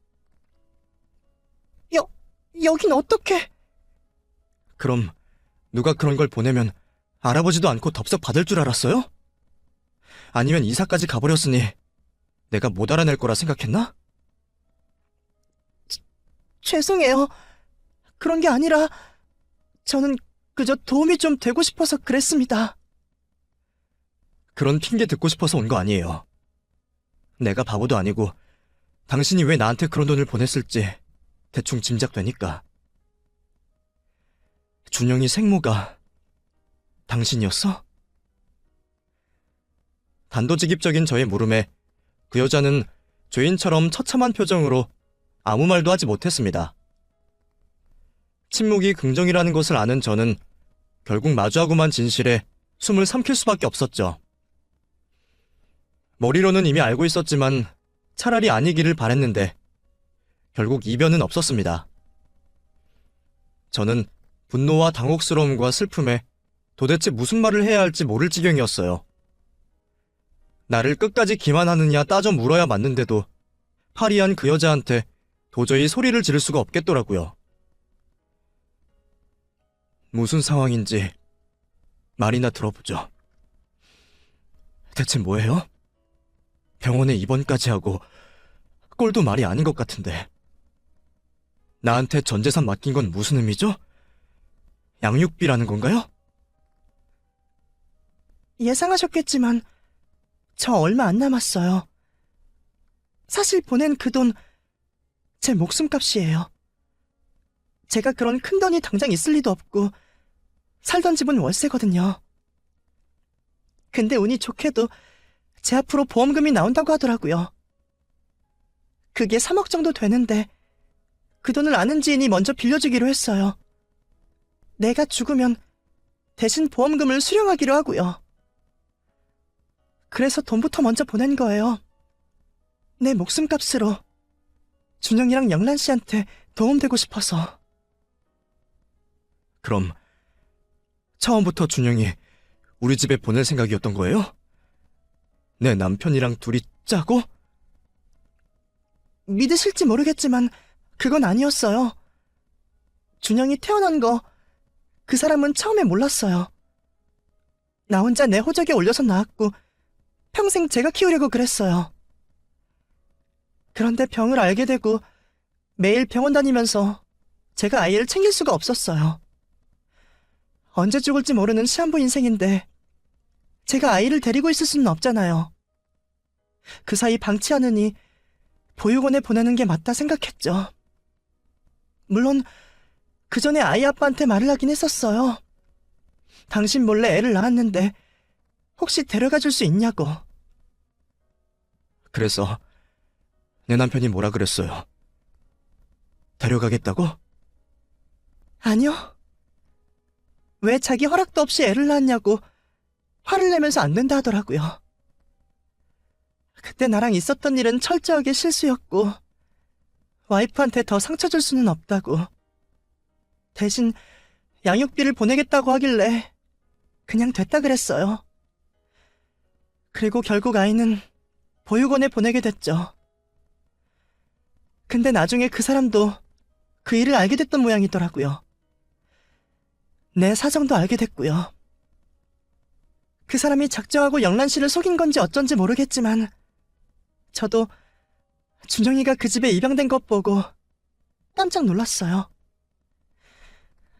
S2: 여긴 어떻게?
S1: 그럼 누가 그런 걸 보내면 알아보지도 않고 덥석 받을 줄 알았어요? 아니면 이사까지 가버렸으니 내가 못 알아낼 거라 생각했나?
S2: 죄송해요. 그런 게 아니라 저는 그저 도움이 좀 되고 싶어서 그랬습니다.
S1: 그런 핑계 듣고 싶어서 온 거 아니에요. 내가 바보도 아니고 당신이 왜 나한테 그런 돈을 보냈을지 대충 짐작되니까. 준영이 생모가 당신이었어? 단도직입적인 저의 물음에 그 여자는 죄인처럼 처참한 표정으로 아무 말도 하지 못했습니다. 침묵이 긍정이라는 것을 아는 저는 결국 마주하고만 진실에 숨을 삼킬 수밖에 없었죠. 머리로는 이미 알고 있었지만 차라리 아니기를 바랬는데 결국 이변은 없었습니다. 저는 분노와 당혹스러움과 슬픔에 도대체 무슨 말을 해야 할지 모를 지경이었어요. 나를 끝까지 기만하느냐 따져 물어야 맞는데도 파리한 그 여자한테 도저히 소리를 지를 수가 없겠더라고요. 무슨 상황인지 말이나 들어보죠. 대체 뭐예요? 병원에 입원까지 하고 꼴도 말이 아닌 것 같은데. 나한테 전 재산 맡긴 건 무슨 의미죠? 양육비라는 건가요?
S2: 예상하셨겠지만 저 얼마 안 남았어요. 사실 보낸 그 돈 제 목숨값이에요. 제가 그런 큰 돈이 당장 있을 리도 없고 살던 집은 월세거든요. 근데 운이 좋게도 제 앞으로 보험금이 나온다고 하더라고요. 그게 3억 정도 되는데 그 돈을 아는 지인이 먼저 빌려주기로 했어요. 내가 죽으면 대신 보험금을 수령하기로 하고요. 그래서 돈부터 먼저 보낸 거예요. 내 목숨값으로 준영이랑 영란 씨한테 도움되고 싶어서.
S1: 그럼 처음부터 준영이 우리 집에 보낼 생각이었던 거예요? 내 남편이랑 둘이 짜고?
S2: 믿으실지 모르겠지만 그건 아니었어요. 준영이 태어난 거 그 사람은 처음에 몰랐어요. 나 혼자 내 호적에 올려서 낳았고 평생 제가 키우려고 그랬어요. 그런데 병을 알게 되고 매일 병원 다니면서 제가 아이를 챙길 수가 없었어요. 언제 죽을지 모르는 시한부 인생인데 제가 아이를 데리고 있을 수는 없잖아요. 그 사이 방치하느니 보육원에 보내는 게 맞다 생각했죠. 물론 그 전에 아이 아빠한테 말을 하긴 했었어요. 당신 몰래 애를 낳았는데 혹시 데려가 줄 수 있냐고.
S1: 그래서 내 남편이 뭐라 그랬어요? 데려가겠다고?
S2: 아니요. 왜 자기 허락도 없이 애를 낳았냐고 화를 내면서 안 된다 하더라고요. 그때 나랑 있었던 일은 철저하게 실수였고 와이프한테 더 상처 줄 수는 없다고. 대신 양육비를 보내겠다고 하길래 그냥 됐다 그랬어요. 그리고 결국 아이는 보육원에 보내게 됐죠. 근데 나중에 그 사람도 그 일을 알게 됐던 모양이더라고요. 내 사정도 알게 됐고요. 그 사람이 작정하고 영란 씨를 속인 건지 어쩐지 모르겠지만 저도 준영이가 그 집에 입양된 것 보고 깜짝 놀랐어요.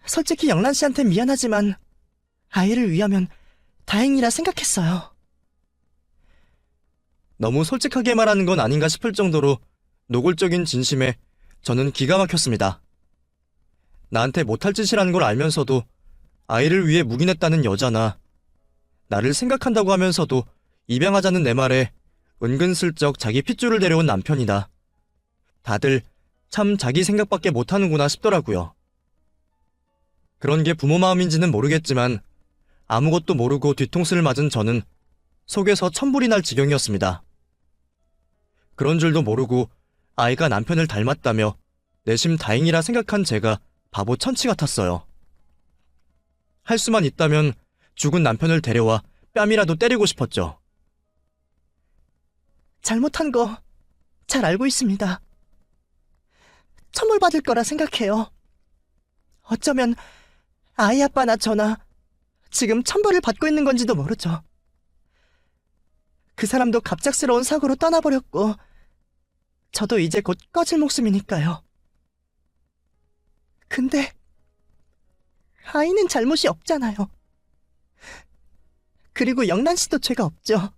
S2: 솔직히 영란 씨한테 미안하지만 아이를 위하면 다행이라 생각했어요.
S1: 너무 솔직하게 말하는 건 아닌가 싶을 정도로 노골적인 진심에 저는 기가 막혔습니다. 나한테 못할 짓이라는 걸 알면서도 아이를 위해 묵인했다는 여자나 나를 생각한다고 하면서도 입양하자는 내 말에 은근슬쩍 자기 핏줄을 데려온 남편이다. 다들 참 자기 생각밖에 못하는구나 싶더라고요. 그런 게 부모 마음인지는 모르겠지만 아무것도 모르고 뒤통수를 맞은 저는 속에서 천불이 날 지경이었습니다. 그런 줄도 모르고 아이가 남편을 닮았다며 내심 다행이라 생각한 제가 바보 천치 같았어요. 할 수만 있다면 죽은 남편을 데려와 뺨이라도 때리고 싶었죠.
S2: 잘못한 거 잘 알고 있습니다. 처벌받을 거라 생각해요. 어쩌면 아이 아빠나 저나 지금 천벌을 받고 있는 건지도 모르죠. 그 사람도 갑작스러운 사고로 떠나버렸고 저도 이제 곧 꺼질 목숨이니까요. 근데 아이는 잘못이 없잖아요. 그리고 영란 씨도 죄가 없죠.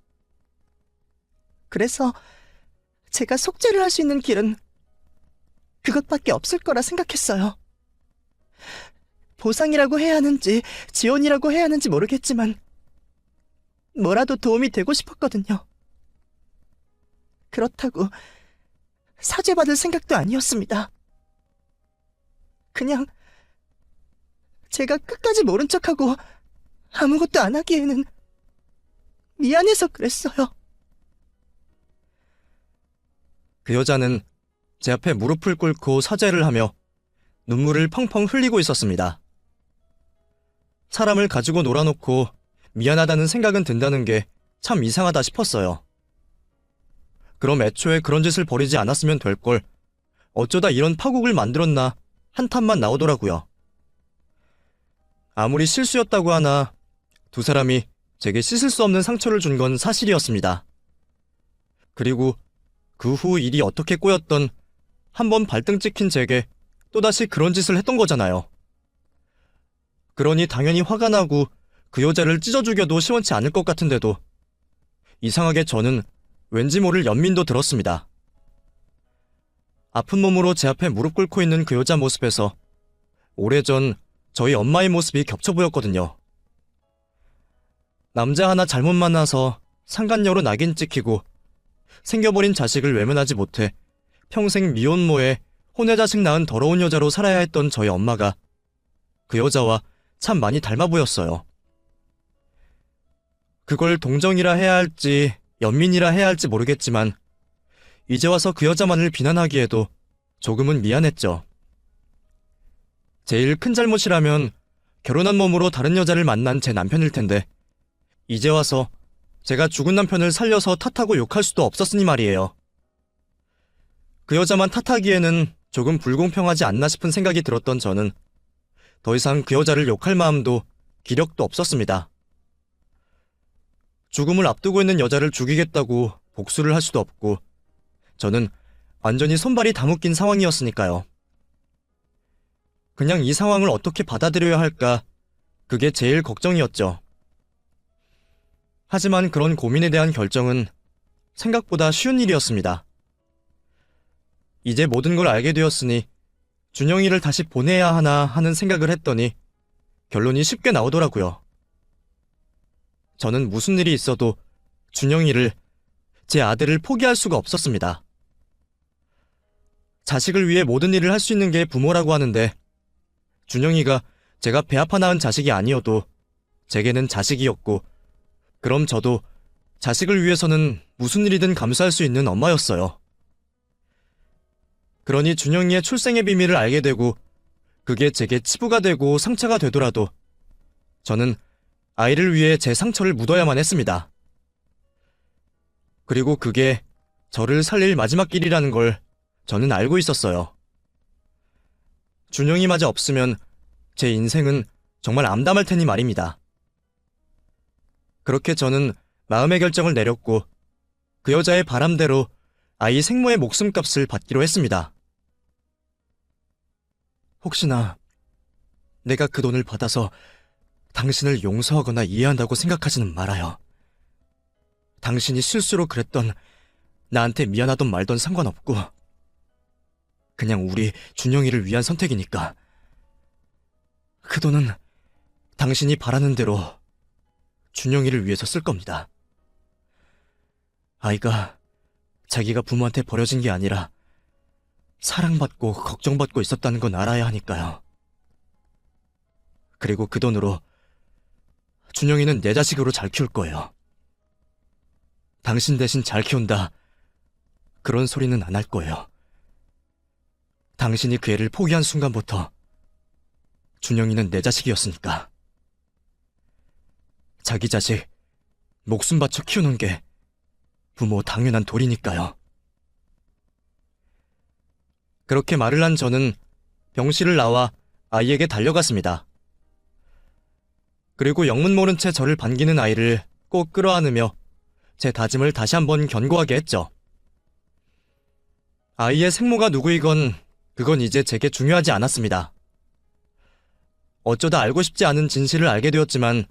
S2: 그래서 제가 속죄를 할 수 있는 길은 그것밖에 없을 거라 생각했어요. 보상이라고 해야 하는지 지원이라고 해야 하는지 모르겠지만 뭐라도 도움이 되고 싶었거든요. 그렇다고 사죄받을 생각도 아니었습니다. 그냥 제가 끝까지 모른 척하고 아무것도 안 하기에는 미안해서 그랬어요.
S1: 그 여자는 제 앞에 무릎을 꿇고 사죄를 하며 눈물을 펑펑 흘리고 있었습니다. 사람을 가지고 놀아놓고 미안하다는 생각은 든다는 게 참 이상하다 싶었어요. 그럼 애초에 그런 짓을 벌이지 않았으면 될 걸 어쩌다 이런 파국을 만들었나 한탄만 나오더라고요. 아무리 실수였다고 하나 두 사람이 제게 씻을 수 없는 상처를 준 건 사실이었습니다. 그리고 그 후 일이 어떻게 꼬였던 한번 발등 찍힌 제게 또다시 그런 짓을 했던 거잖아요. 그러니 당연히 화가 나고 그 여자를 찢어 죽여도 시원치 않을 것 같은데도 이상하게 저는 왠지 모를 연민도 들었습니다. 아픈 몸으로 제 앞에 무릎 꿇고 있는 그 여자 모습에서 오래전 저희 엄마의 모습이 겹쳐 보였거든요. 남자 하나 잘못 만나서 상간녀로 낙인 찍히고 생겨버린 자식을 외면하지 못해 평생 미혼모에 혼외자식 낳은 더러운 여자로 살아야 했던 저희 엄마가 그 여자와 참 많이 닮아 보였어요. 그걸 동정이라 해야 할지 연민이라 해야 할지 모르겠지만 이제 와서 그 여자만을 비난하기에도 조금은 미안했죠. 제일 큰 잘못이라면 결혼한 몸으로 다른 여자를 만난 제 남편일 텐데 이제 와서 제가 죽은 남편을 살려서 탓하고 욕할 수도 없었으니 말이에요. 그 여자만 탓하기에는 조금 불공평하지 않나 싶은 생각이 들었던 저는 더 이상 그 여자를 욕할 마음도 기력도 없었습니다. 죽음을 앞두고 있는 여자를 죽이겠다고 복수를 할 수도 없고 저는 완전히 손발이 다 묶인 상황이었으니까요. 그냥 이 상황을 어떻게 받아들여야 할까 그게 제일 걱정이었죠. 하지만 그런 고민에 대한 결정은 생각보다 쉬운 일이었습니다. 이제 모든 걸 알게 되었으니 준영이를 다시 보내야 하나 하는 생각을 했더니 결론이 쉽게 나오더라고요. 저는 무슨 일이 있어도 준영이를, 제 아들을 포기할 수가 없었습니다. 자식을 위해 모든 일을 할 수 있는 게 부모라고 하는데 준영이가 제가 배 아파 낳은 자식이 아니어도 제게는 자식이었고 그럼 저도 자식을 위해서는 무슨 일이든 감수할 수 있는 엄마였어요. 그러니 준영이의 출생의 비밀을 알게 되고 그게 제게 치부가 되고 상처가 되더라도 저는 아이를 위해 제 상처를 묻어야만 했습니다. 그리고 그게 저를 살릴 마지막 길이라는 걸 저는 알고 있었어요. 준영이마저 없으면 제 인생은 정말 암담할 테니 말입니다. 그렇게 저는 마음의 결정을 내렸고 그 여자의 바람대로 아이 생모의 목숨값을 받기로 했습니다. 혹시나 내가 그 돈을 받아서 당신을 용서하거나 이해한다고 생각하지는 말아요. 당신이 실수로 그랬던 나한테 미안하던 말던 상관없고 그냥 우리 준영이를 위한 선택이니까 그 돈은 당신이 바라는 대로 준영이를 위해서 쓸 겁니다. 아이가 자기가 부모한테 버려진 게 아니라 사랑받고 걱정받고 있었다는 건 알아야 하니까요. 그리고 그 돈으로 준영이는 내 자식으로 잘 키울 거예요. 당신 대신 잘 키운다. 그런 소리는 안 할 거예요. 당신이 그 애를 포기한 순간부터 준영이는 내 자식이었으니까. 자기 자식 목숨 바쳐 키우는 게 부모 당연한 도리니까요. 그렇게 말을 한 저는 병실을 나와 아이에게 달려갔습니다. 그리고 영문 모른 채 저를 반기는 아이를 꼭 끌어안으며 제 다짐을 다시 한번 견고하게 했죠. 아이의 생모가 누구이건 그건 이제 제게 중요하지 않았습니다. 어쩌다 알고 싶지 않은 진실을 알게 되었지만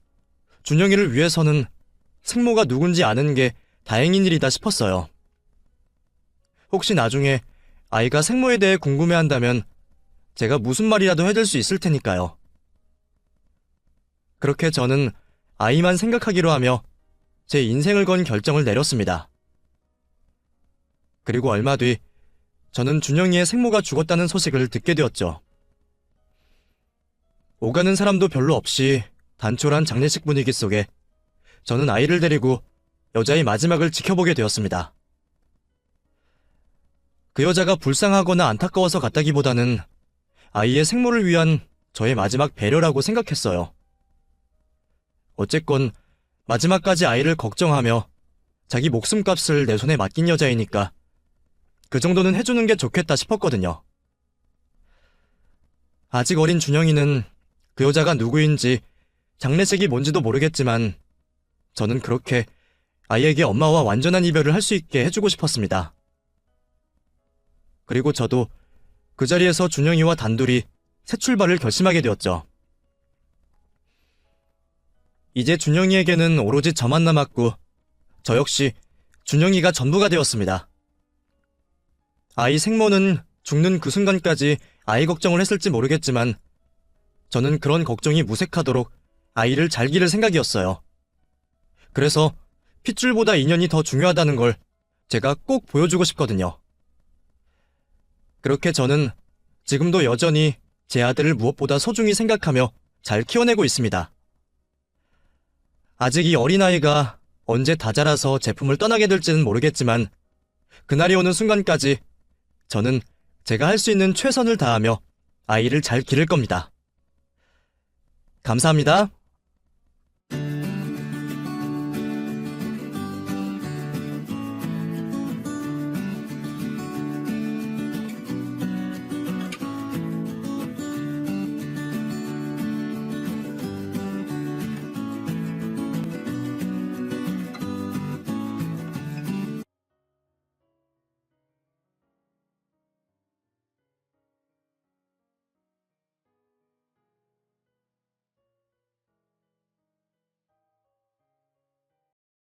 S1: 준영이를 위해서는 생모가 누군지 아는 게 다행인 일이다 싶었어요. 혹시 나중에 아이가 생모에 대해 궁금해한다면 제가 무슨 말이라도 해줄 수 있을 테니까요. 그렇게 저는 아이만 생각하기로 하며 제 인생을 건 결정을 내렸습니다. 그리고 얼마 뒤 저는 준영이의 생모가 죽었다는 소식을 듣게 되었죠. 오가는 사람도 별로 없이 단촐한 장례식 분위기 속에 저는 아이를 데리고 여자의 마지막을 지켜보게 되었습니다. 그 여자가 불쌍하거나 안타까워서 갔다기보다는 아이의 생모를 위한 저의 마지막 배려라고 생각했어요. 어쨌건 마지막까지 아이를 걱정하며 자기 목숨값을 내 손에 맡긴 여자이니까 그 정도는 해주는 게 좋겠다 싶었거든요. 아직 어린 준영이는 그 여자가 누구인지 장례식이 뭔지도 모르겠지만 저는 그렇게 아이에게 엄마와 완전한 이별을 할 수 있게 해주고 싶었습니다. 그리고 저도 그 자리에서 준영이와 단둘이 새 출발을 결심하게 되었죠. 이제 준영이에게는 오로지 저만 남았고 저 역시 준영이가 전부가 되었습니다. 아이 생모는 죽는 그 순간까지 아이 걱정을 했을지 모르겠지만 저는 그런 걱정이 무색하도록 아이를 잘 기를 생각이었어요. 그래서 핏줄보다 인연이 더 중요하다는 걸 제가 꼭 보여주고 싶거든요. 그렇게 저는 지금도 여전히 제 아들을 무엇보다 소중히 생각하며 잘 키워내고 있습니다. 아직 이 어린아이가 언제 다 자라서 제품을 떠나게 될지는 모르겠지만 그날이 오는 순간까지 저는 제가 할 수 있는 최선을 다하며 아이를 잘 기를 겁니다. 감사합니다.